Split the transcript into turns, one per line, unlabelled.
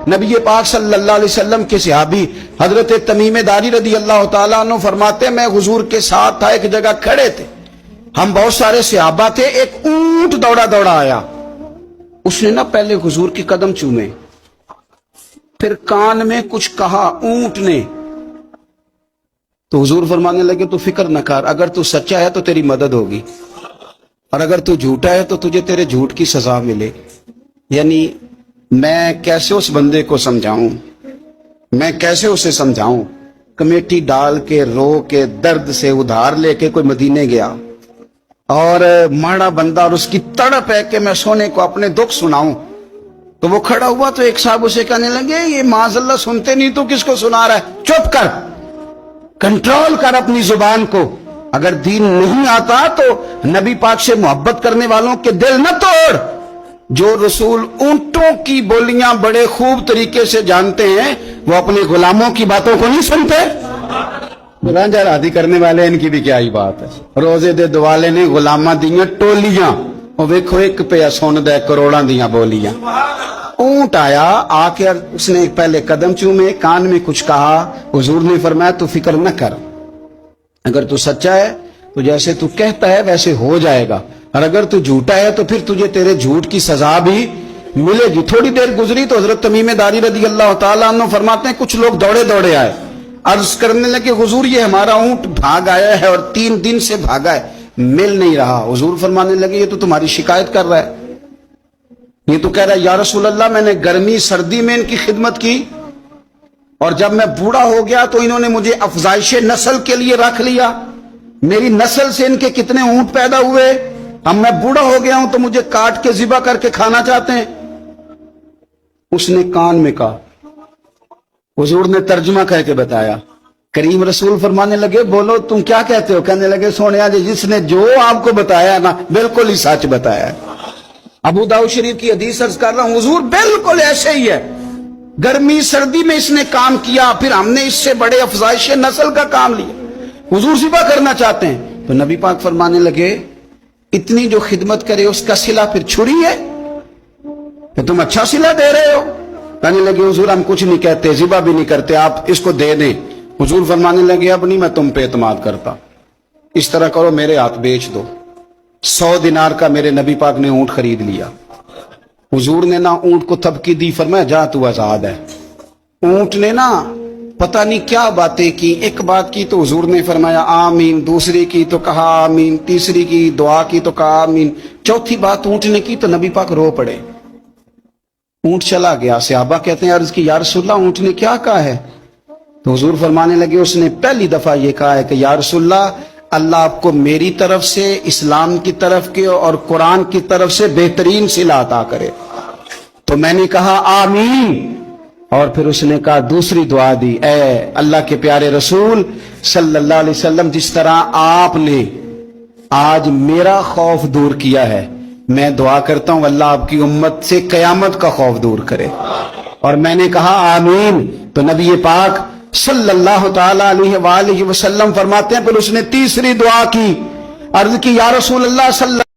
نبی پاک صلی اللہ علیہ وسلم کے صحابی حضرت تمیم داری رضی اللہ تعالیٰ عنہ فرماتے ہیں میں حضور کے ساتھ تھا، ایک جگہ کھڑے تھے، ہم بہت سارے صحابہ تھے، ایک اونٹ دوڑا دوڑا آیا، اس نے نا پہلے حضور کی قدم چومے، پھر کان میں کچھ کہا اونٹ نے، تو حضور فرمانے لگے تو فکر نہ کر، اگر تو سچا ہے تو تیری مدد ہوگی، اور اگر تو جھوٹا ہے تو تجھے تیرے جھوٹ کی سزا ملے۔ یعنی میں کیسے اس بندے کو سمجھاؤں، میں کیسے اسے سمجھاؤں، کمیٹی ڈال کے رو کے درد سے ادھار لے کے کوئی مدینے گیا، اور ماڑا بندہ اور اس کی تڑپ ہے کہ میں سونے کو اپنے دکھ سناؤں، تو وہ کھڑا ہوا تو ایک صاحب اسے کہنے لگے یہ معاذ اللہ سنتے نہیں تو کس کو سنا رہا ہے، چپ کر، کنٹرول کر اپنی زبان کو، اگر دین نہیں آتا تو نبی پاک سے محبت کرنے والوں کے دل نہ توڑ۔ جو رسول اونٹوں کی بولیاں بڑے خوب طریقے سے جانتے ہیں وہ اپنے غلاموں کی باتوں کو نہیں سنتے۔ رانجھا رادی کرنے والے ان کی بھی کیا ہی بات ہے، روزے دے دوالے نے غلاماں دیاں ٹولیاں، اور ویکھو ایک پہ سن دے کروڑاں دیاں بولیاں۔ اونٹ آیا، آ کے اس نے پہلے قدم چومے، کان میں کچھ کہا، حضور نے فرمایا تو فکر نہ کر، اگر تو سچا ہے تو جیسے تو کہتا ہے ویسے ہو جائے گا، اور اگر تو جھوٹا ہے تو پھر تجھے تیرے جھوٹ کی سزا بھی ملے گی۔ تھوڑی دیر گزری تو حضرت تمیم داری رضی اللہ تعالیٰ عنہ فرماتے ہیں کچھ لوگ دوڑے دوڑے آئے، عرض کرنے لگے حضور یہ ہمارا اونٹ بھاگ آیا ہے اور 3 دن سے بھاگا ہے، مل نہیں رہا۔ حضور فرمانے لگے یہ تو تمہاری شکایت کر رہا ہے، یہ تو کہہ رہا ہے یا رسول اللہ میں نے گرمی سردی میں ان کی خدمت کی، اور جب میں بوڑھا ہو گیا تو انہوں نے مجھے افزائش نسل کے لیے رکھ لیا، میری نسل سے ان کے کتنے اونٹ پیدا ہوئے، اب میں بوڑھا ہو گیا ہوں تو مجھے کاٹ کے ذبح کر کے کھانا چاہتے ہیں۔ اس نے کان میں کہا، حضور نے ترجمہ کہہ کے بتایا، کریم رسول فرمانے لگے بولو تم کیا کہتے ہو؟ کہنے لگے سونیا جی جس نے جو آپ کو بتایا نا بالکل ہی سچ بتایا ہے۔ ابو داؤد شریف کی حدیث عرض کر رہا ہوں، حضور بالکل ایسے ہی ہے، گرمی سردی میں اس نے کام کیا، پھر ہم نے اس سے بڑے افزائش نسل کا کام لیا، حضور ذبح کرنا چاہتے ہیں۔ تو نبی پاک فرمانے لگے اتنی جو خدمت کرے اس کا صلہ پھر چھری ہے کہ تم اچھا صلہ دے رہے ہو؟ کہنے لگے حضور ہم کچھ نہیں کہتے، ذبح بھی نہیں کرتے، آپ اس کو دے دیں۔ حضور فرمانے لگے اب نہیں میں تم پہ اعتماد کرتا، اس طرح کرو میرے ہاتھ بیچ دو۔ 100 دینار کا میرے نبی پاک نے اونٹ خرید لیا۔ حضور نے نا اونٹ کو تھپکی دی، فرمایا جا تو آزاد ہے۔ اونٹ نے نا پتہ نہیں کیا باتیں کی، ایک بات کی تو حضور نے فرمایا آمین، دوسری کی تو کہا آمین، تیسری کی دعا کی تو کہا آمین، چوتھی بات اونٹ نے کی تو نبی پاک رو پڑے۔ اونٹ چلا گیا، صحابہ کہتے ہیں عرض کی یا رسول اللہ اونٹ نے کیا کہا ہے؟ تو حضور فرمانے لگے اس نے پہلی دفعہ یہ کہا ہے کہ یا رسول اللہ اللہ آپ کو میری طرف سے، اسلام کی طرف کے اور قرآن کی طرف سے بہترین صلہ عطا کرے۔ تو میں نے کہا آمین، اور پھر اس نے کہا دوسری دعا دی، اے اللہ کے پیارے رسول صلی اللہ علیہ وسلم جس طرح آپ نے آج میرا خوف دور کیا ہے، میں دعا کرتا ہوں اللہ آپ کی امت سے قیامت کا خوف دور کرے۔ اور میں نے کہا آمین، تو نبی پاک صلی اللہ تعالی علیہ وآلہ وسلم فرماتے ہیں پھر اس نے تیسری دعا کی، عرض کی یا رسول اللہ صلی اللہ